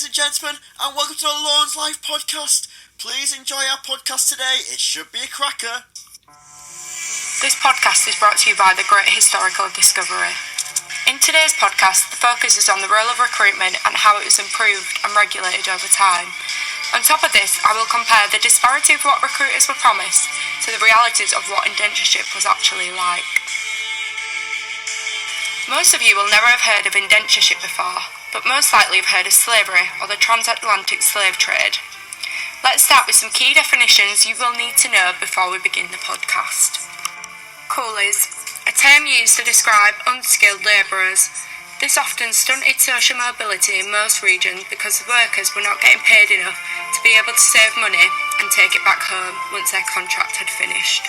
and gentlemen, and welcome to the Lawns Life podcast. Please enjoy our podcast today. It should be a cracker. This podcast is brought to you by the Great Historical Discovery. In today's podcast, the focus is on the role of recruitment and how it was improved and regulated over time. On top of this, I will compare the disparity of what recruiters were promised to the realities of what indentureship was actually like. Most of you will never have heard of indentureship before, but most likely have heard of slavery or the transatlantic slave trade. Let's start with some key definitions you will need to know before we begin the podcast. Coolies, a term used to describe unskilled labourers. This often stunted social mobility in most regions because the workers were not getting paid enough to be able to save money and take it back home once their contract had finished.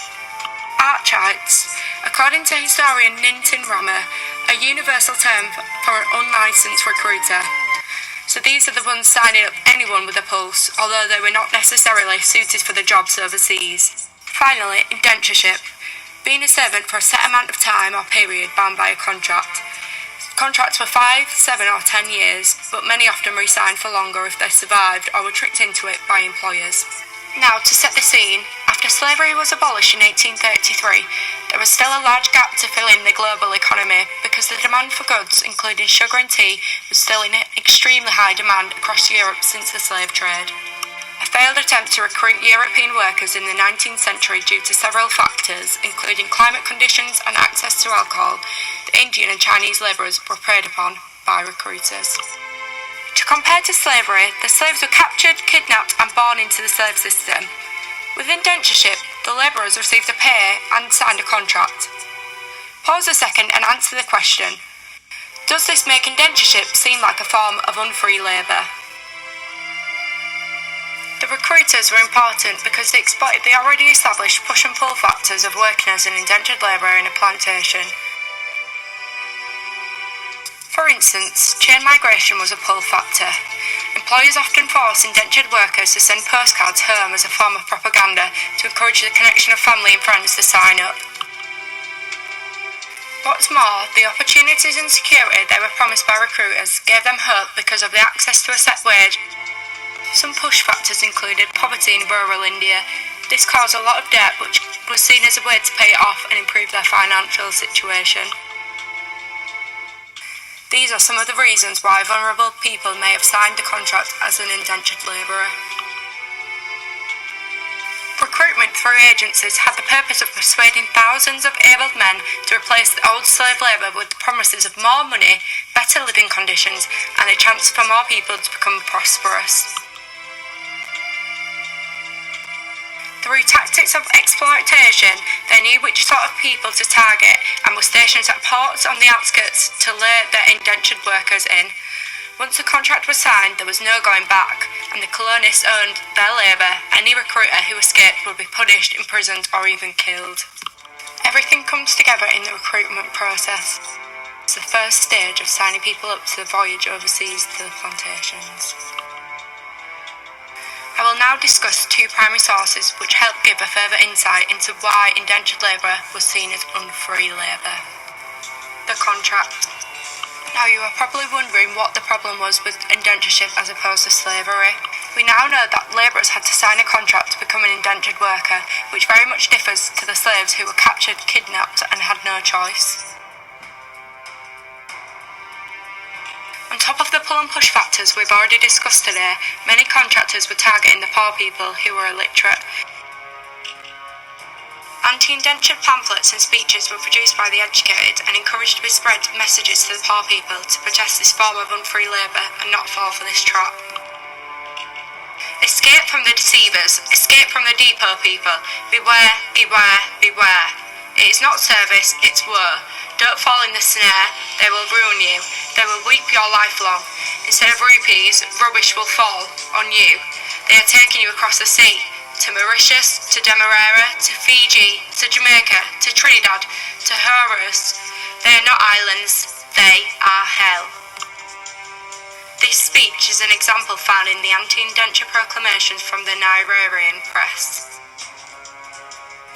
Archites, according to historian Nintin Rammer, a universal term for an unlicensed recruiter. So these are the ones signing up anyone with a pulse, although they were not necessarily suited for the jobs overseas. Finally, indentureship, being a servant for a set amount of time or period bound by a contract. Contracts were 5, 7 or 10 years, but many often re-signed for longer if they survived or were tricked into it by employers. Now, to set the scene, after slavery was abolished in 1833, there was still a large gap to fill in the global economy because the demand for goods, including sugar and tea, was still in extremely high demand across Europe since the slave trade. A failed attempt to recruit European workers in the 19th century due to several factors, including climate conditions and access to alcohol, the Indian and Chinese labourers were preyed upon by recruiters. To compare to slavery, the slaves were captured, kidnapped and born into the slave system. With indentureship, the labourers received a pay and signed a contract. Pause a second and answer the question, does this make indentureship seem like a form of unfree labour? The recruiters were important because they exploited the already established push and pull factors of working as an indentured labourer in a plantation. For instance, chain migration was a pull factor. Employers often forced indentured workers to send postcards home as a form of propaganda to encourage the connection of family and friends to sign up. What's more, the opportunities and security they were promised by recruiters gave them hope because of the access to a set wage. Some push factors included poverty in rural India. This caused a lot of debt, which was seen as a way to pay it off and improve their financial situation. These are some of the reasons why vulnerable people may have signed a contract as an indentured labourer. Recruitment through agencies had the purpose of persuading thousands of able men to replace the old slave labour with the promises of more money, better living conditions, and a chance for more people to become prosperous. Through tactics of exploitation, they knew which sort of people to target and were stationed at ports on the outskirts to lure their indentured workers in. Once a contract was signed, there was no going back, and the colonists owned their labour. Any recruiter who escaped would be punished, imprisoned or even killed. Everything comes together in the recruitment process. It's the first stage of signing people up to the voyage overseas to the plantations. I will now discuss two primary sources which help give a further insight into why indentured labour was seen as unfree labour. The contract. Now you are probably wondering what the problem was with indentureship as opposed to slavery. We now know that labourers had to sign a contract to become an indentured worker, which very much differs to the slaves who were captured, kidnapped and had no choice. On top of the pull and push factors we've already discussed today, many contractors were targeting the poor people who were illiterate. Anti-indentured pamphlets and speeches were produced by the educated and encouraged to be spread messages to the poor people to protest this form of unfree labour and not fall for this trap. Escape from the deceivers, escape from the depot people. Beware, beware, beware. It is not service, it's woe. Don't fall in the snare, they will ruin you. They will weep your life long. Instead of rupees, rubbish will fall on you. They are taking you across the sea, to Mauritius, to Demerara, to Fiji, to Jamaica, to Trinidad, to Honduras. They are not islands, they are hell. This speech is an example found in the anti-indenture proclamations from the Nigerian press.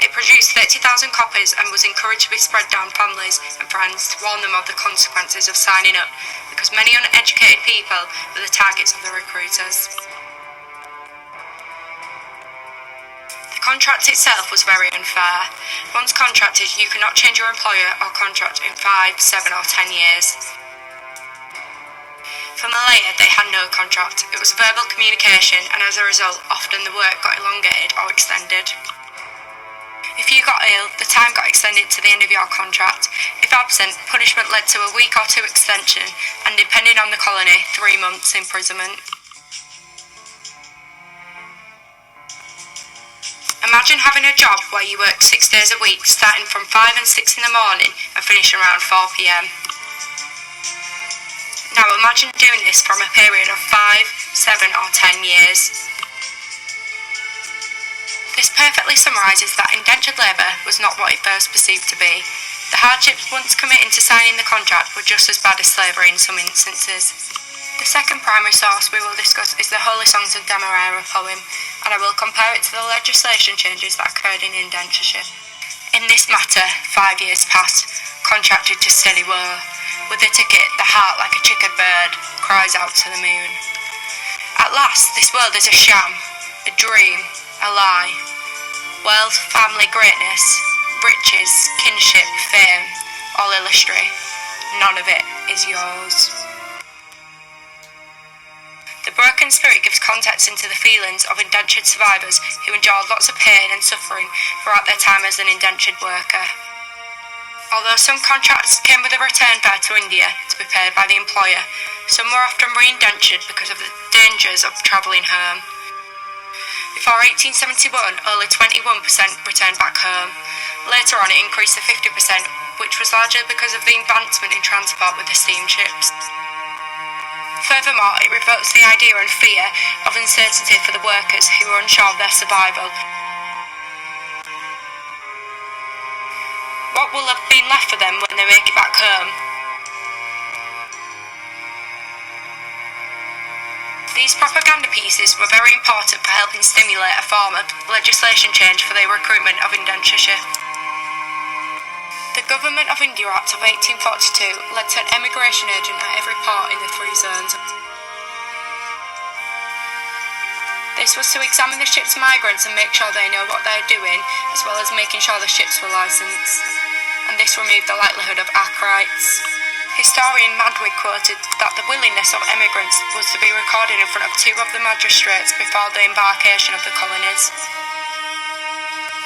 It produced 30,000 copies and was encouraged to be spread down families and friends to warn them of the consequences of signing up, because because many uneducated people were the targets of the recruiters. The contract itself was very unfair. Once contracted, you could not change your employer or contract in 5, 7 or 10 years. For Malaya, they had no contract. It was verbal communication, and as a result, often the work got elongated or extended. If you got ill, the time got extended to the end of your contract. If absent, punishment led to a week or 2 extension, and depending on the colony, 3 months imprisonment. Imagine having a job where you work 6 days a week, starting from 5 and 6 in the morning and finishing around 4 p.m. Now imagine doing this from a period of 5, 7 or 10 years. This perfectly summarises that indentured labour was not what it first perceived to be. The hardships once committing to signing the contract were just as bad as slavery in some instances. The second primary source we will discuss is the Holy Songs of Demerara poem, and I will compare it to the legislation changes that occurred in indentureship. In this matter, 5 years passed, contracted to steady woe. With a ticket, the heart like a chickered bird cries out to the moon. At last, this world is a sham, a dream, a lie. Wealth, family, greatness, riches, kinship, fame, all illusory. None of it is yours. The broken spirit gives context into the feelings of indentured survivors who endured lots of pain and suffering throughout their time as an indentured worker. Although some contracts came with a return fare to India to be paid by the employer, some were often re-indentured because of the dangers of travelling home. Before 1871, only 21% returned back home. Later on, it increased to 50%, which was largely because of the advancement in transport with the steamships. Furthermore, it revokes the idea and fear of uncertainty for the workers who were unsure of their survival. What will have been left for them when they make it back home? These propaganda pieces were very important for helping stimulate a form of legislation change for the recruitment of indentureship. The Government of India Act of 1842 led to an emigration agent at every port in the 3 zones. This was to examine the ship's migrants and make sure they know what they're doing, as well as making sure the ships were licensed. And this removed the likelihood of acolytes. Historian Madwig quoted that the willingness of emigrants was to be recorded in front of 2 of the magistrates before the embarkation of the colonies.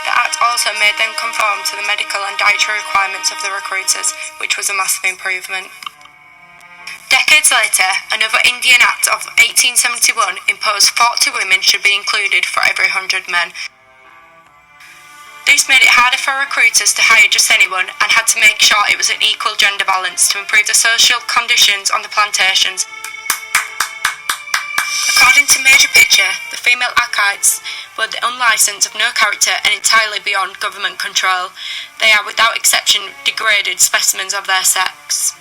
The Act also made them conform to the medical and dietary requirements of the recruiters, which was a massive improvement. Decades later, another Indian Act of 1871 imposed 40 women should be included for every 100 men. This made it harder for recruiters to hire just anyone and had to make sure it was an equal gender balance to improve the social conditions on the plantations. According to Major Picture, the female acolytes were unlicensed, of no character and entirely beyond government control. They are without exception degraded specimens of their sex.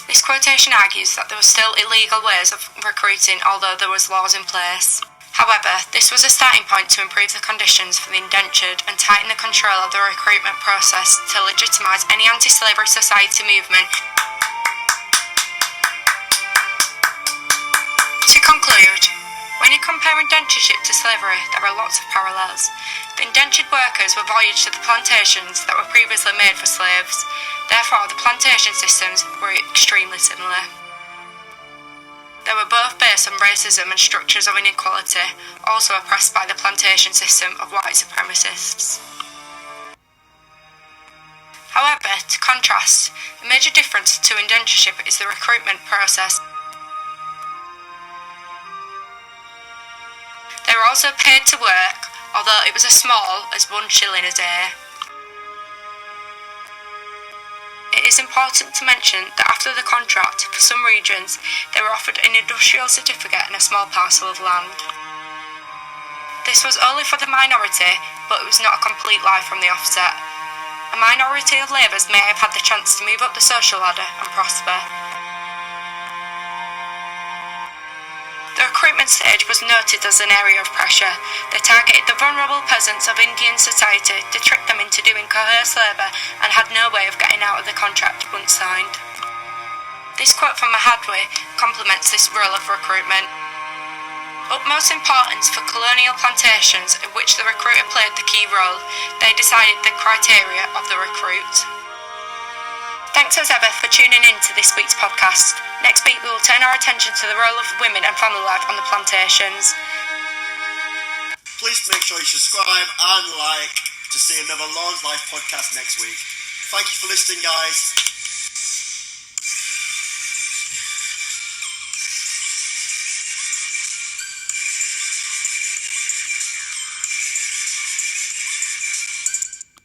This quotation argues that there were still illegal ways of recruiting, although there was laws in place. However, this was a starting point to improve the conditions for the indentured and tighten the control of the recruitment process to legitimise any anti-slavery society movement. To conclude, when you compare indentureship to slavery, there are lots of parallels. The indentured workers were voyaged to the plantations that were previously made for slaves. Therefore, the plantation systems were extremely similar. They were both based on racism and structures of inequality, also oppressed by the plantation system of white supremacists. However, to contrast, the major difference to indentureship is the recruitment process. They were also paid to work, although it was as small as 1 shilling a day. It is important to mention that after the contract, for some regions, they were offered an industrial certificate and a small parcel of land. This was only for the minority, but it was not a complete lie from the offset. A minority of labourers may have had the chance to move up the social ladder and prosper. The recruitment stage was noted as an area of pressure. They targeted the vulnerable peasants of Indian society to trick them into doing coerced labour and had no way of getting out of the contract once signed. This quote from Mahadwi complements this role of recruitment. Utmost importance for colonial plantations, in which the recruiter played the key role, they decided the criteria of the recruit. Thanks as ever for tuning in to this week's podcast. Next week we will turn our attention to the role of women and family life on the plantations. Please make sure you subscribe and like to see another Lawny's Life podcast next week. Thank you for listening, guys.